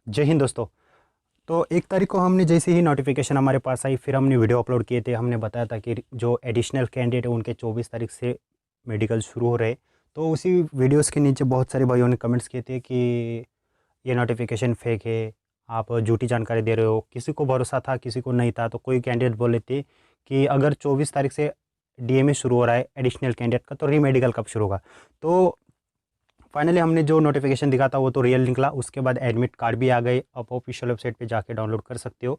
जय हिंद दोस्तों। तो 1 तारीख को हमने जैसे ही नोटिफिकेशन हमारे पास आई, फिर हमने वीडियो अपलोड किए थे। हमने बताया था कि जो एडिशनल कैंडिडेट है उनके 24 तारीख से मेडिकल शुरू हो रहे। तो उसी वीडियोस के नीचे बहुत सारे भाइयों ने कमेंट्स किए थे कि ये नोटिफिकेशन फेक है, आप झूठी जानकारी दे रहे हो। किसी को भरोसा था, किसी को नहीं था। तो कोई कैंडिडेट बोले थे कि अगर 24 तारीख से डीएमए शुरू हो रहा है एडिशनल कैंडिडेट का, तो री मेडिकल कब शुरू होगा। तो फाइनली हमने जो नोटिफिकेशन दिखा था वो तो रियल निकला। उसके बाद एडमिट कार्ड भी आ गए। आप ऑफिशियल वेबसाइट पे जाके डाउनलोड कर सकते हो।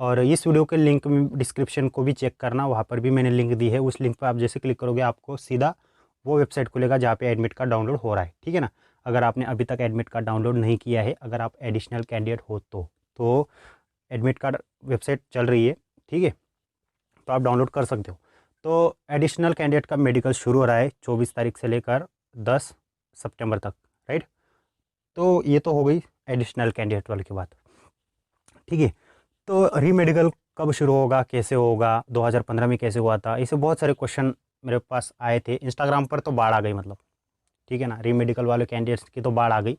और इस वीडियो के लिंक डिस्क्रिप्शन को भी चेक करना, वहाँ पर भी मैंने लिंक दी है। उस लिंक पर आप जैसे क्लिक करोगे आपको सीधा वो वेबसाइट खुलेगा जहाँ पे एडमिट कार्ड डाउनलोड हो रहा है। ठीक है ना। अगर आपने अभी तक एडमिट कार्ड डाउनलोड नहीं किया है, अगर आप एडिशनल कैंडिडेट हो तो एडमिट कार्ड वेबसाइट चल रही है। ठीक है, तो आप डाउनलोड कर सकते हो। तो एडिशनल कैंडिडेट का मेडिकल शुरू हो रहा है 24 तारीख से लेकर 10 सितंबर तक, राइट। तो ये तो हो गई एडिशनल कैंडिडेट वाले की बात। ठीक है, तो री मेडिकल कब शुरू होगा, कैसे होगा, 2015 में कैसे हुआ था, ऐसे बहुत सारे क्वेश्चन मेरे पास आए थे। इंस्टाग्राम पर तो बाढ़ आ गई मतलब। ठीक है ना, री मेडिकल वाले कैंडिडेट्स की तो बाढ़ आ गई।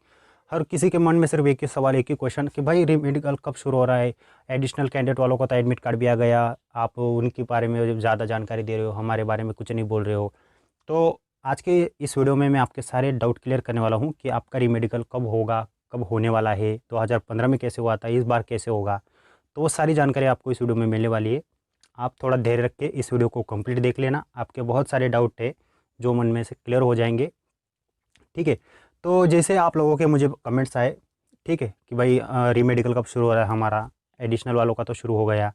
हर किसी के मन में सिर्फ एक ही सवाल, एक ही क्वेश्चन कि भाई री मेडिकल कब शुरू हो रहा है। एडिशनल कैंडिडेट वालों को तो एडमिट कार्ड भी आ गया, आप उनके बारे में ज़्यादा जानकारी दे रहे हो, हमारे बारे में कुछ नहीं बोल रहे हो। तो आज के इस वीडियो में मैं आपके सारे डाउट क्लियर करने वाला हूँ कि आपका री मेडिकल कब होगा, कब होने वाला है, 2015 में कैसे हुआ था, इस बार कैसे होगा। तो वो सारी जानकारी आपको इस वीडियो में मिलने वाली है। आप थोड़ा धैर्य रख के इस वीडियो को कंप्लीट देख लेना। आपके बहुत सारे डाउट है जो मन में से क्लियर हो जाएंगे। ठीक है, तो जैसे आप लोगों के मुझे कमेंट्स आए, ठीक है, कि भाई री मेडिकल कब शुरू हो रहा है हमारा, एडिशनल वालों का तो शुरू हो गया,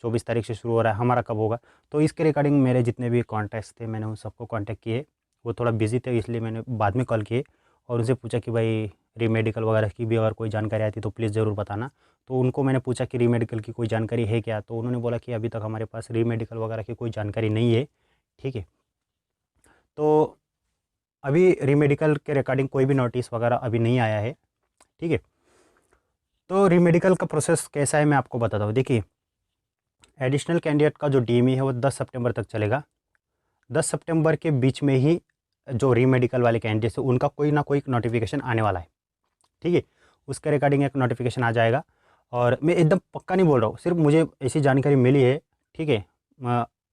24 तारीख से शुरू हो रहा है, हमारा कब होगा। तो इसके रिगार्डिंग मेरे जितने भी कॉन्टैक्ट्स थे मैंने उन सबको कॉन्टैक्ट किए। वो थोड़ा बिजी थे इसलिए मैंने बाद में कॉल किए और उनसे पूछा कि भाई री मेडिकल वगैरह की भी अगर कोई जानकारी आती तो प्लीज़ ज़रूर बताना। तो उनको मैंने पूछा कि री मेडिकल की कोई जानकारी है क्या, तो उन्होंने बोला कि अभी तक हमारे पास री मेडिकल वगैरह की कोई जानकारी नहीं है। ठीक है, तो अभी री मेडिकल के रिगार्डिंग कोई भी नोटिस वगैरह अभी नहीं आया है। ठीक है, तो री मेडिकल का प्रोसेस कैसा है मैं आपको बताता हूँ। देखिए, एडिशनल कैंडिडेट का जो डीएमई है वो 10 सितंबर तक चलेगा। 10 सितंबर के बीच में ही जो री मेडिकल वाले कैंडिडेट्स हैं उनका कोई ना कोई नोटिफिकेशन आने वाला है। ठीक है, उसके रिगार्डिंग एक नोटिफिकेशन आ जाएगा। और मैं एकदम पक्का नहीं बोल रहा हूँ, सिर्फ मुझे ऐसी जानकारी मिली है। ठीक है,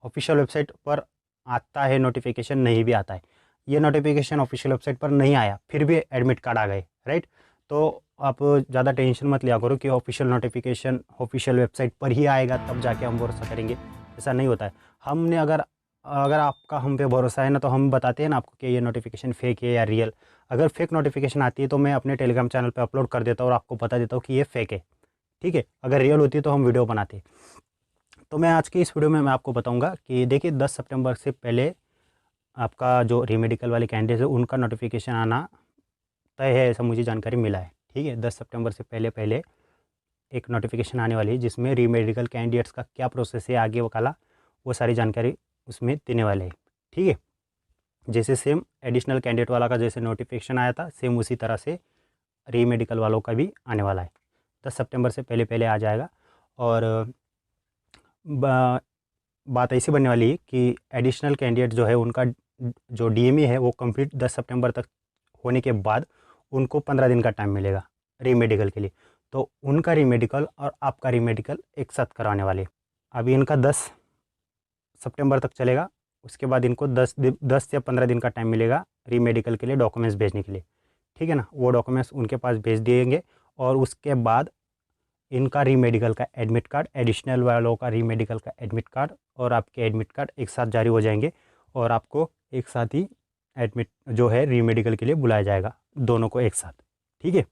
ऑफिशियल वेबसाइट पर आता है नोटिफिकेशन, नहीं भी आता है। ये नोटिफिकेशन ऑफिशियल वेबसाइट पर नहीं आया फिर भी एडमिट कार्ड आ गए, राइट। तो आप ज़्यादा टेंशन मत लिया करो कि ऑफिशियल नोटिफिकेशन ऑफिशियल वेबसाइट पर ही आएगा तब जाके हम भरोसा करेंगे। ऐसा नहीं होता है। हमने अगर अगर आपका हम पे भरोसा है ना, तो हम बताते हैं ना आपको कि ये नोटिफिकेशन फेक है या रियल। अगर फेक नोटिफिकेशन आती है तो मैं अपने टेलीग्राम चैनल पे अपलोड कर देता हूँ और आपको बता देता हूँ कि ये फेक है। ठीक है, अगर रियल होती है तो हम वीडियो बनाते। तो मैं आज की इस वीडियो में मैं आपको बताऊंगा कि देखिए 10 सितंबर से पहले आपका जो री मेडिकल वाले कैंडिडेट है उनका नोटिफिकेशन आना तय है, ऐसा मुझे जानकारी मिला है। ठीक है, 10 सितंबर से पहले पहले एक नोटिफिकेशन आने वाली है जिसमें री मेडिकल कैंडिडेट्स का क्या प्रोसेस है आगे वाला, वो सारी जानकारी उसमें देने वाले हैं। ठीक है, जैसे सेम एडिशनल कैंडिडेट वाला का जैसे नोटिफिकेशन आया था, सेम उसी तरह से री मेडिकल वालों का भी आने वाला है। 10 सितंबर से पहले पहले आ जाएगा। और बात ऐसी बनने वाली है कि एडिशनल कैंडिडेट जो है उनका जो डीएमई है वो कंप्लीट 10 सितंबर तक होने के बाद उनको 15 दिन का टाइम मिलेगा री मेडिकल के लिए। तो उनका री मेडिकल और आपका री मेडिकल एक साथ कराने वाले हैं। अभी इनका 10 सितंबर तक चलेगा। उसके बाद इनको 10 या 15 दिन का टाइम मिलेगा री मेडिकल के लिए डॉक्यूमेंट्स भेजने के लिए। ठीक है ना, वो डॉक्यूमेंट्स उनके पास भेज दिएंगे और उसके बाद इनका री मेडिकल का एडमिट कार्ड, एडिशनल वालों का री मेडिकल का एडमिट कार्ड और आपके एडमिट कार्ड एक साथ जारी हो जाएंगे और आपको एक साथ ही एडमिट जो है री मेडिकल के लिए बुलाया जाएगा, दोनों को एक साथ। ठीक है,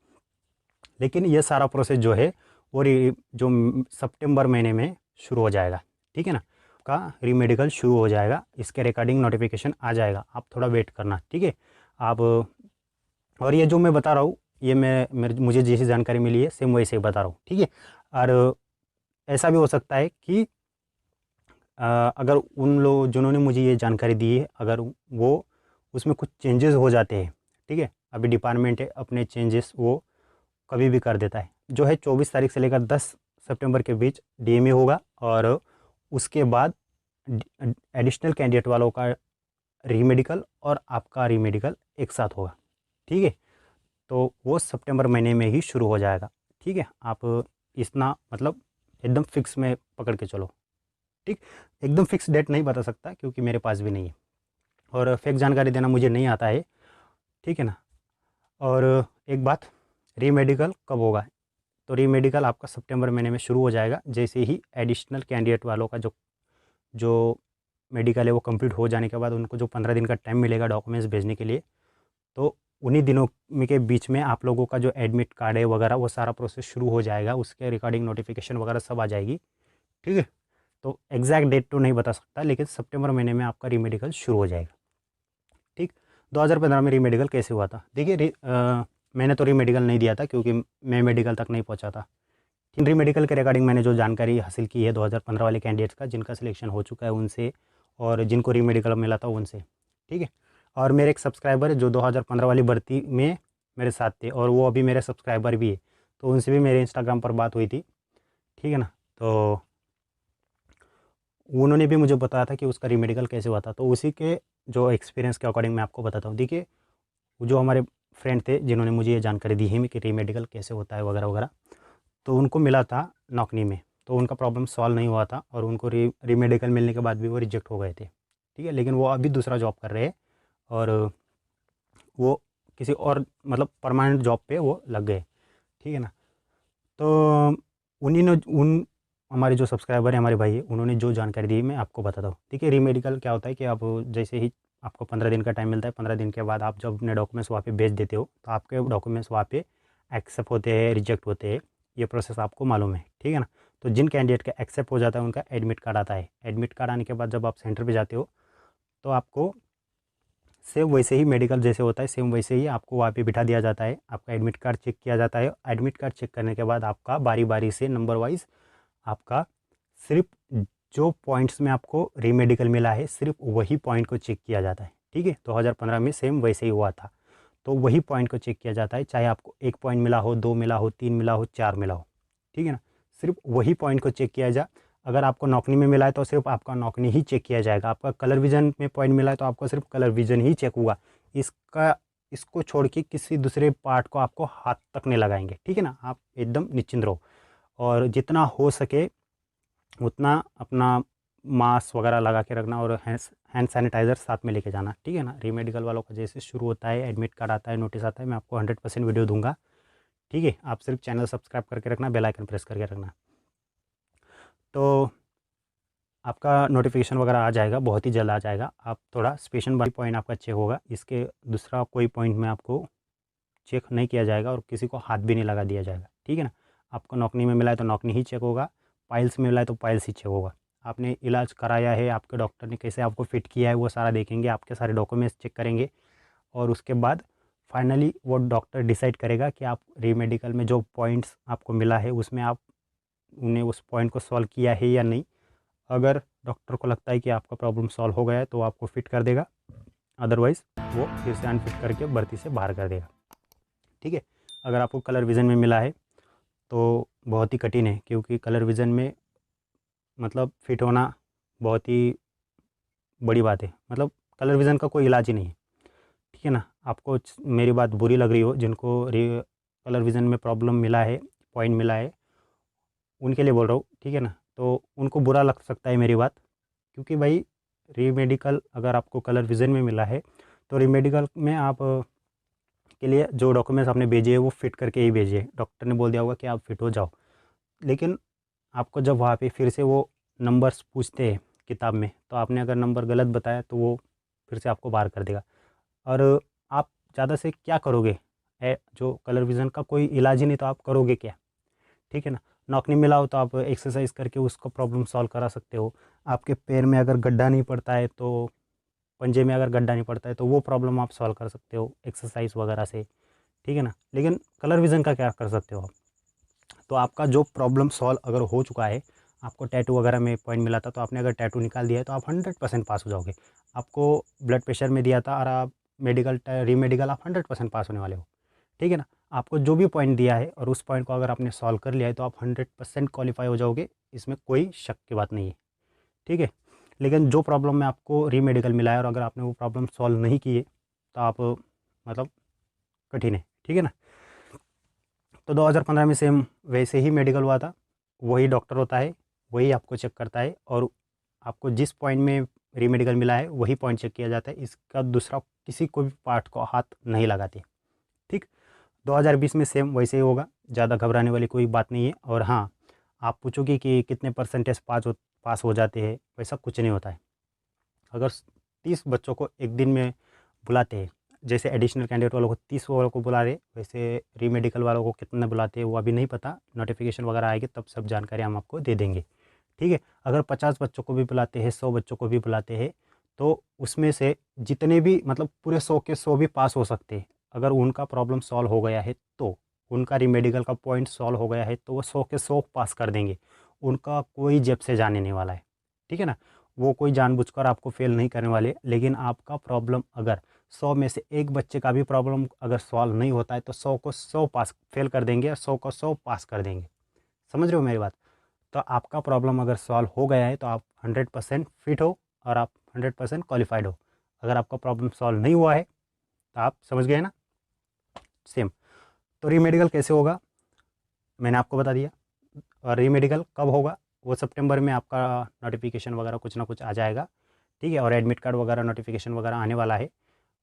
लेकिन ये सारा प्रोसेस जो है वो जो सितंबर महीने में शुरू हो जाएगा। ठीक है ना, का री मेडिकल शुरू हो जाएगा, इसके रिगार्डिंग नोटिफिकेशन आ जाएगा, आप थोड़ा वेट करना। ठीक है, आप और ये जो मैं बता रहा हूँ ये मुझे जैसी जानकारी मिली है सेम वैसे ही बता रहा हूँ। ठीक है, और ऐसा भी हो सकता है कि अगर उन लोग जिन्होंने मुझे ये जानकारी दी है अगर वो उसमें कुछ चेंजेस हो जाते हैं, ठीक है, अभी डिपार्टमेंट है अपने चेंजेस वो कभी भी कर देता है। जो है 24 तारीख से लेकर 10 सितंबर के बीच डीएमए होगा और उसके बाद एडिशनल कैंडिडेट वालों का रीमेडिकल और आपका रीमेडिकल एक साथ होगा। ठीक है, तो वो सितंबर महीने में ही शुरू हो जाएगा। ठीक है, आप इतना मतलब एकदम फिक्स में पकड़ के चलो। ठीक, एकदम फिक्स डेट नहीं बता सकता क्योंकि मेरे पास भी नहीं है और फेक जानकारी देना मुझे नहीं आता है। ठीक है ना। और एक बात, रीमेडिकल कब होगा? तो रीमेडिकल आपका सितंबर महीने में शुरू हो जाएगा, जैसे ही एडिशनल कैंडिडेट वालों का जो जो मेडिकल है वो कंप्लीट हो जाने के बाद उनको जो 15 दिन का टाइम मिलेगा डॉक्यूमेंट्स भेजने के लिए, तो उन्हीं दिनों में के बीच में आप लोगों का जो एडमिट कार्ड है वगैरह वो सारा प्रोसेस शुरू हो जाएगा, उसके रिकॉर्डिंग नोटिफिकेशन वगैरह सब आ जाएगी। ठीक है, तो एग्जैक्ट डेट तो नहीं बता सकता, लेकिन सितंबर महीने में आपका रीमेडिकल शुरू हो जाएगा। ठीक, 2015 में रीमेडिकल कैसे हुआ था? देखिए, मैंने तो रीमेडिकल नहीं दिया था क्योंकि मैं मेडिकल तक नहीं पहुंचा था। रीमेडिकल के रिगार्डिंग मैंने जो जानकारी हासिल की है 2015 वाले कैंडिडेट्स का जिनका सिलेक्शन हो चुका है उनसे, और जिनको रीमेडिकल मिला था उनसे। ठीक है, और मेरे एक सब्सक्राइबर है जो 2015 वाली भर्ती में मेरे साथ थे और वो अभी मेरे सब्सक्राइबर भी है, तो उनसे भी मेरे इंस्टाग्राम पर बात हुई थी। ठीक है ना, तो उन्होंने भी मुझे बताया था कि उसका रीमेडिकल कैसे हुआ था, तो उसी के जो एक्सपीरियंस के अकॉर्डिंग मैं आपको बताता हूँ। देखिए, वो जो हमारे फ्रेंड थे जिन्होंने मुझे ये जानकारी दी है कि रीमेडिकल कैसे होता है वगैरह वगैरह, तो उनको मिला था नौकरी में, तो उनका प्रॉब्लम सॉल्व नहीं हुआ था और उनको रीमेडिकल मिलने के बाद भी वो रिजेक्ट हो गए थे। ठीक है, लेकिन वो अभी दूसरा जॉब कर रहे हैं और वो किसी और मतलब परमानेंट जॉब पे वो लग गए। ठीक है ना, तो उन्हीं ने उन हमारे जो सब्सक्राइबर हैं, हमारे भाई हैं, उन्होंने जो जानकारी दी मैं आपको बताता हूँ। ठीक है, रीमेडिकल क्या होता है कि आप जैसे ही आपको 15 दिन का टाइम मिलता है, 15 दिन के बाद आप जब अपने डॉक्यूमेंट्स वहाँ पे भेज देते हो तो आपके डॉक्यूमेंट्स वहाँ पे एक्सेप्ट होते हैं, रिजेक्ट होते हैं, ये प्रोसेस आपको मालूम है। ठीक है ना, तो जिन कैंडिडेट का एक्सेप्ट हो जाता है उनका एडमिट कार्ड आता है। एडमिट कार्ड आने के बाद जब आप सेंटर पर जाते हो तो आपको सेम वैसे ही मेडिकल जैसे होता है, सेम वैसे ही आपको वहाँ पे बिठा दिया जाता है, आपका एडमिट कार्ड चेक किया जाता है। एडमिट कार्ड चेक करने के बाद आपका बारी बारी से नंबर वाइज आपका सिर्फ जो पॉइंट्स में आपको रीमेडिकल मिला है सिर्फ वही पॉइंट को चेक किया जाता है। ठीक है, 2015 में सेम वैसे ही हुआ था, तो वही पॉइंट को चेक किया जाता है, चाहे आपको 1 पॉइंट मिला हो, 2 मिला हो, 3 मिला हो, 4 मिला हो। ठीक है ना, सिर्फ वही पॉइंट को चेक किया जाए। अगर आपको नौकरी में मिला है तो सिर्फ आपका नौकरी ही चेक किया जाएगा। आपका कलर विजन में पॉइंट मिला है तो आपको सिर्फ कलर विजन ही चेक होगा। इसको छोड़ के किसी दूसरे पार्ट को आपको हाथ तक नहीं लगाएंगे। ठीक है ना, आप एकदम निश्चिंत रहो और जितना हो सके उतना अपना मास्क वगैरह लगा के रखना और हैंड सैनिटाइज़र साथ में लेके जाना। ठीक है ना, रीमेडिकल वालों का जैसे शुरू होता है, एडमिट कार्ड आता है, नोटिस आता है, मैं आपको 100% वीडियो दूंगा। ठीक है, आप सिर्फ चैनल सब्सक्राइब करके रखना, बेल आइकन प्रेस करके रखना, तो आपका नोटिफिकेशन वगैरह आ जाएगा, बहुत ही जल्द आ जाएगा। आप थोड़ा स्पेशल वाली पॉइंट आपका चेक होगा, इसके दूसरा कोई पॉइंट में आपको चेक नहीं किया जाएगा और किसी को हाथ भी नहीं लगा दिया जाएगा। ठीक है ना, आपको नौकरी में मिला है तो नौकरी ही चेक होगा, पाइल्स में मिला है तो पाइल्स ही चेक होगा। आपने इलाज कराया है, आपके डॉक्टर ने कैसे आपको फिट किया है वो सारा देखेंगे, आपके सारे डॉक्यूमेंट्स चेक करेंगे और उसके बाद फाइनली वो डॉक्टर डिसाइड करेगा कि आप रीमेडिकल में जो पॉइंट्स आपको मिला है उसमें आप उन्हें उस पॉइंट को सॉल्व किया है या नहीं। अगर डॉक्टर को लगता है कि आपका प्रॉब्लम सॉल्व हो गया है तो आपको फिट कर देगा, अदरवाइज़ वो फिर से अनफिट करके भर्ती से बाहर कर देगा। ठीक है, अगर आपको कलर विज़न में मिला है तो बहुत ही कठिन है क्योंकि कलर विज़न में मतलब फिट होना बहुत ही बड़ी बात है, मतलब कलर विज़न का कोई इलाज ही नहीं है। ठीक है ना, आपको मेरी बात बुरी लग रही हो, जिनको कलर विज़न में प्रॉब्लम मिला है, पॉइंट मिला है, उनके लिए बोल रहा हूँ। ठीक है ना, तो उनको बुरा लग सकता है मेरी बात, क्योंकि भाई रीमेडिकल अगर आपको कलर विज़न में मिला है तो रीमेडिकल में आप के लिए जो डॉक्यूमेंट्स आपने भेजे हैं वो फिट करके ही भेजिए। डॉक्टर ने बोल दिया होगा कि आप फिट हो जाओ, लेकिन आपको जब वहाँ पे फिर से वो नंबर्स पूछते हैं किताब में, तो आपने अगर नंबर गलत बताया तो वो फिर से आपको बाहर कर देगा और आप ज़्यादा से क्या करोगे? जो कलर विज़न का कोई इलाज ही नहीं तो आप करोगे क्या? ठीक है ना, नौकरी मिला हो तो आप एक्सरसाइज करके उसको प्रॉब्लम सॉल्व करा सकते हो। आपके पैर में अगर गड्ढा नहीं पड़ता है तो पंजे में अगर गड्ढा नहीं पड़ता है तो वो प्रॉब्लम आप सॉल्व कर सकते हो एक्सरसाइज वगैरह से। ठीक है ना, लेकिन कलर विज़न का क्या कर सकते हो आप? तो आपका जो प्रॉब्लम सॉल्व अगर हो चुका है, आपको टैटू वगैरह में पॉइंट मिला था तो आपने अगर टैटू निकाल दिया है तो आप 100% पास हो जाओगे। आपको ब्लड प्रेशर में दिया था और आप रीमेडिकल आप 100% पास होने वाले हो। ठीक है ना, आपको जो भी पॉइंट दिया है और उस पॉइंट को अगर आपने सॉल्व कर लिया है तो आप 100% क्वालिफाई हो जाओगे, इसमें कोई शक की बात नहीं है। ठीक है, लेकिन जो प्रॉब्लम में आपको रीमेडिकल मिला है और अगर आपने वो प्रॉब्लम सॉल्व नहीं की है तो आप मतलब कठिन है। ठीक है ना, तो 2015 में सेम वैसे ही मेडिकल हुआ था, वही डॉक्टर होता है, वही आपको चेक करता है और आपको जिस पॉइंट में रीमेडिकल मिला है वही पॉइंट चेक किया जाता है, इसका दूसरा किसी को भी पार्ट को हाथ नहीं लगाते। ठीक, 2020 में सेम वैसे ही होगा, ज़्यादा घबराने वाली कोई बात नहीं है। और हाँ, आप पूछोगे कि कितने परसेंटेज पास हो जाते हैं, वैसा कुछ नहीं होता है। अगर 30 बच्चों को एक दिन में बुलाते हैं, जैसे एडिशनल कैंडिडेट वालों को 30 वालों को बुला रहे, वैसे रीमेडिकल वालों को कितने बुलाते हैं वो अभी नहीं पता, नोटिफिकेशन वगैरह आएगी तब सब जानकारी हम आपको दे देंगे। ठीक है, अगर 50 बच्चों को भी बुलाते हैं, 100 बच्चों को भी बुलाते हैं, तो उसमें से जितने भी मतलब पूरे 100 के 100 भी पास हो सकते हैं। अगर उनका प्रॉब्लम सॉल्व हो गया है, तो उनका रीमेडिकल का पॉइंट सॉल्व हो गया है, तो वो 100 के 100 पास कर देंगे, उनका कोई जेब से जाने नहीं वाला है। ठीक है ना, वो कोई जानबूझकर आपको फेल नहीं करने वाले। लेकिन आपका प्रॉब्लम अगर 100 में से एक बच्चे का भी प्रॉब्लम अगर सॉल्व नहीं होता है, तो 100 को 100 पास फेल कर देंगे और 100 को 100 पास कर देंगे। समझ रहे हो मेरी बात? तो आपका प्रॉब्लम अगर सॉल्व हो गया है तो आप 100% फिट हो और आप 100% क्वालिफाइड हो। अगर आपका प्रॉब्लम सॉल्व नहीं हुआ है तो आप समझ गए ना, सेम। तो रीमेडिकल कैसे होगा मैंने आपको बता दिया, और रीमेडिकल कब होगा वो सितंबर में आपका नोटिफिकेशन वगैरह कुछ ना कुछ आ जाएगा। ठीक है, और एडमिट कार्ड वगैरह नोटिफिकेशन वगैरह आने वाला है,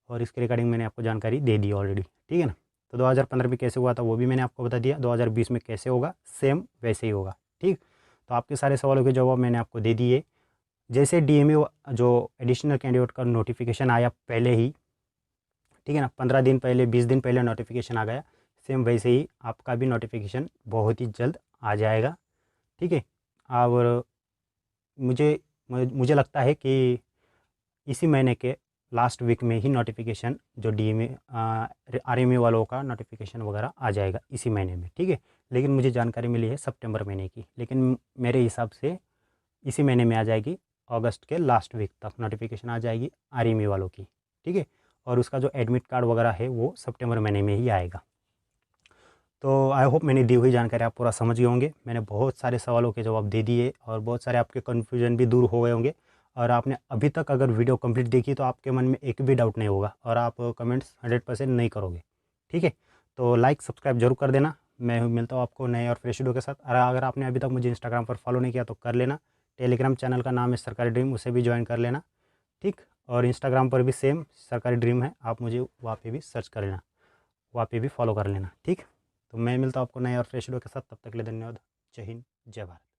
और इसके रिगार्डिंग मैंने आपको जानकारी दे दी ऑलरेडी। ठीक है ना, तो 2015 में कैसे हुआ था वो भी मैंने आपको बता दिया, 2020 में कैसे होगा सेम वैसे ही होगा। ठीक, तो आपके सारे सवालों के जवाब मैंने आपको दे दिए। जैसे डीएमए जो एडिशनल कैंडिडेट का नोटिफिकेशन आया पहले ही, ठीक है ना, 15 दिन पहले 20 दिन पहले नोटिफिकेशन आ गया, सेम वैसे ही आपका भी नोटिफिकेशन बहुत ही जल्द आ जाएगा। ठीक है, और मुझे मुझे लगता है कि इसी महीने के लास्ट वीक में ही नोटिफिकेशन जो डीएमए आरएमए वालों का नोटिफिकेशन वगैरह आ जाएगा इसी महीने में। ठीक है, लेकिन मुझे जानकारी मिली है सितंबर महीने की, लेकिन मेरे हिसाब से इसी महीने में आ जाएगी, अगस्त के लास्ट वीक तक नोटिफिकेशन आ जाएगी आरएमए वालों की। ठीक है, और उसका जो एडमिट कार्ड वगैरह है वो सितंबर महीने में ही आएगा। तो आई होप मैंने दी हुई जानकारी आप पूरा समझ गए होंगे। मैंने बहुत सारे सवालों के जवाब दे दिए और बहुत सारे आपके कन्फ्यूजन भी दूर हो गए होंगे, और आपने अभी तक अगर वीडियो कंप्लीट देखी तो आपके मन में एक भी डाउट नहीं होगा और आप कमेंट्स 100% नहीं करोगे। ठीक है, तो लाइक सब्सक्राइब जरूर कर देना। मैं मिलता हूँ आपको नए और फ्रेश वीडियो के साथ। और अगर आपने अभी तक मुझे इंस्टाग्राम पर फॉलो नहीं किया तो कर लेना, टेलीग्राम चैनल का नाम है सरकारी ड्रीम, उसे भी ज्वाइन कर लेना। ठीक, और इंस्टाग्राम पर भी सेम सरकारी ड्रीम है, आप मुझे वहाँ पे भी सर्च कर लेना, वहाँ पे भी फॉलो कर लेना। ठीक, तो मैं मिलता हूँ आपको नए और फ्रेश वीडियो के साथ, तब तक के लिए धन्यवाद। जय हिंद, जय भारत।